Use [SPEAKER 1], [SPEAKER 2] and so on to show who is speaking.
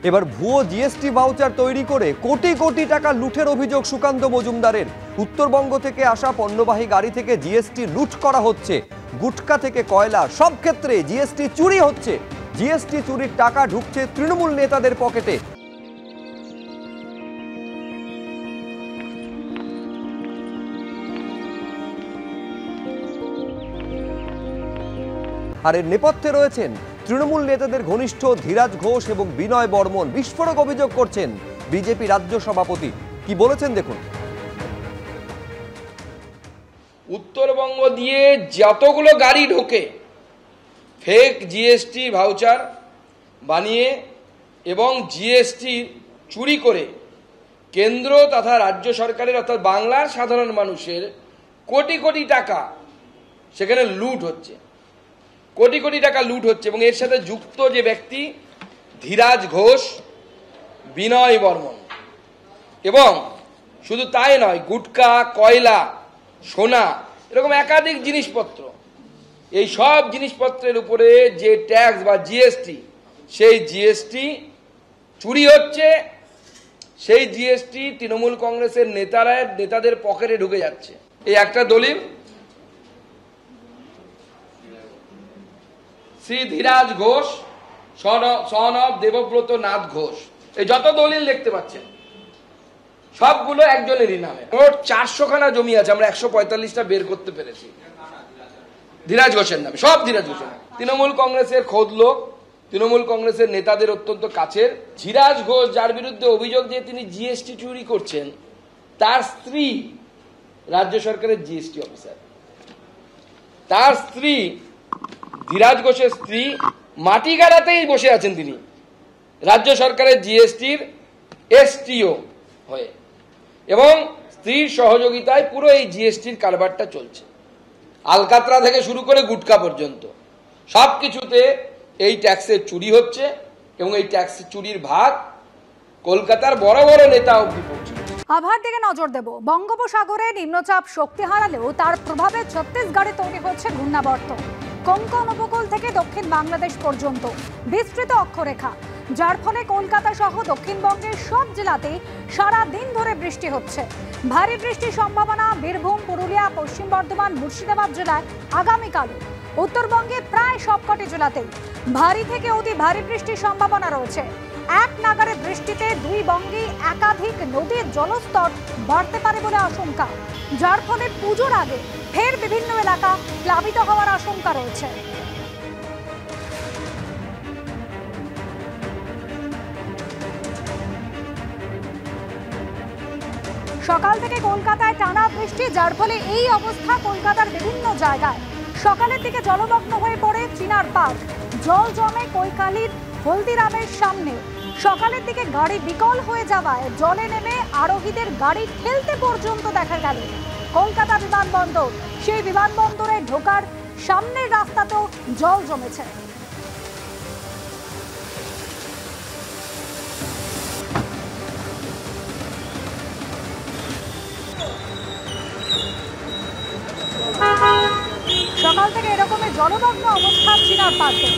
[SPEAKER 1] এবার ভুয়ো GST voucher তৈরি করে কোটি কোটি টাকা লুঠের অভিযোগ সুকান্ত মজুমদারের। উত্তরবঙ্গ থেকে আসা পণ্যবাহী গাড়ি থেকে জিএসটি লুট করা হচ্ছে, গুটকা থেকে কয়লা, সব ক্ষেত্রে জিএসটি চুরি হচ্ছে। জিএসটি চুরির টাকা ঢুকছে তৃণমূল নেতাদের পকেটে। আর এর নেপথ্যে রয়েছেন তৃণমূল নেতাদের ঘনিষ্ঠ ধীরাজ ঘোষ এবং বিনয় বর্মন। বিস্ফোরক অভিযোগ করছেন বিজেপি রাজ্য সভাপতি। কি বলেছেন দেখুন।
[SPEAKER 2] উত্তরবঙ্গ দিয়ে যতগুলো গাড়ি ঢোকে ফেক জিএসটি ভাউচার বানিয়ে এবং জিএসটি চুরি করে কেন্দ্র তথা রাজ্য সরকারের অর্থাৎ বাংলার সাধারণ মানুষের কোটি কোটি টাকা সেখানে লুট হচ্ছে, কোটি কোটি টাকা লুট হচ্ছে। এবং এর সাথে যুক্ত যে ব্যক্তি ধীরাজ ঘোষ, বিনয় বর্মন, এবং শুধু তাই নয়, গুটকা, কয়লা, সোনা, এরকম একাধিক জিনিসপত্র, এই সব জিনিসপত্রের উপরে যে ট্যাক্স বা জিএসটি, সেই জিএসটি চুরি হচ্ছে। সেই জিএসটি তৃণমূল কংগ্রেসের নেতাদের পকেটে ঢুকে যাচ্ছে। এই একটা দলিল, শ্রী ধীরাজ ঘোষ সন অফ দেবব্রত নাথ ঘোষ, এই যত দলিল দেখতে পাচ্ছেন সবগুলো একজনেরই নামে। মোট 400 খানা জমি আছে, আমরা 145টা বের করতে পেরেছি ধীরাজ ঘোষের নামে, সব ধীরাজ ঘোষের নামে। তৃণমূল কংগ্রেসের খোদ লোক, তৃণমূল কংগ্রেসের নেতাদের অত্যন্ত কাছের। ধীরাজ ঘোষ, যার বিরুদ্ধে অভিযোগ যে তিনি জিএসটি চুরি করছেন, তার স্ত্রী রাজ্য সরকারের জিএসটি অফিসার। তার স্ত্রী, ধীরাজ ঘোষের স্ত্রী, মাটি গাড়াতেই বসে আছেন তিনি রাজ্য সরকারের জিএসটির এসটিও হয়ে, এবং স্ত্রীর সহযোগিতায় পুরো এই জিএসটির কারবারটা চলছে। আলকাতরা থেকে শুরু করে গুটকা পর্যন্ত সবকিছুতে এই ট্যাক্সের চুরি হচ্ছে, এবং এই ট্যাক্সের চুরির ভাগ কলকাতার বড় বড় নেতা অবধি পৌঁছে।
[SPEAKER 3] আবহাওয়ার দিকে নজর দেব। বঙ্গোপসাগরে নিম্নচাপ শক্তি হারালেও তার প্রভাবে ছত্তিশগড়ে তৈরি হচ্ছে ঘূর্ণাবর্ত। কোঙ্কণ উপকূল থেকে দক্ষিণ বাংলাদেশ পর্যন্ত বিস্তৃত অক্ষরেখা, যার ফলে কলকাতা সহ দক্ষিণবঙ্গের সব জেলাতে সারা দিন ধরে বৃষ্টি হচ্ছে। ভারী বৃষ্টির সম্ভাবনা বীরভূম, পুরুলিয়া, পশ্চিম বর্ধমান, মুর্শিদাবাদ জেলায় আগামীকাল। উত্তরবঙ্গে প্রায় সবকটি জেলাতেই ভারী থেকে অতি ভারী বৃষ্টির সম্ভাবনা রয়েছে। এক নাগারে বৃষ্টিতে দুই বঙ্গে একাধিক নদীর জলস্তর বাড়তে পারে বলে আশঙ্কা, যার ফলে পুজোর আগে ফের বিভিন্ন এলাকা প্লাবিত হওয়ার আশঙ্কা রয়েছে। সকাল থেকে কলকাতায় টানা বৃষ্টি, যার ফলে এই অবস্থা কলকাতার বিভিন্ন জায়গায়। সকালের দিকে জলমগ্ন হয়ে পড়ে চিনার পার্ক, জল জমে কৈকালির হলদিরামের সামনে। সকালের দিকে গাড়ি বিকল হয়ে যাওয়ায় জলে নেমে আরোহীদের গাড়ি ঠেলতে পর্যন্ত দেখা গেল। কলকাতা বিমানবন্দর, সেই বিমানবন্দরে ঢোকার সামনের রাস্তাতেও জল জমেছে। সকাল থেকে এরকমের জলমগ্ন অবস্থা চিনার পার্কে।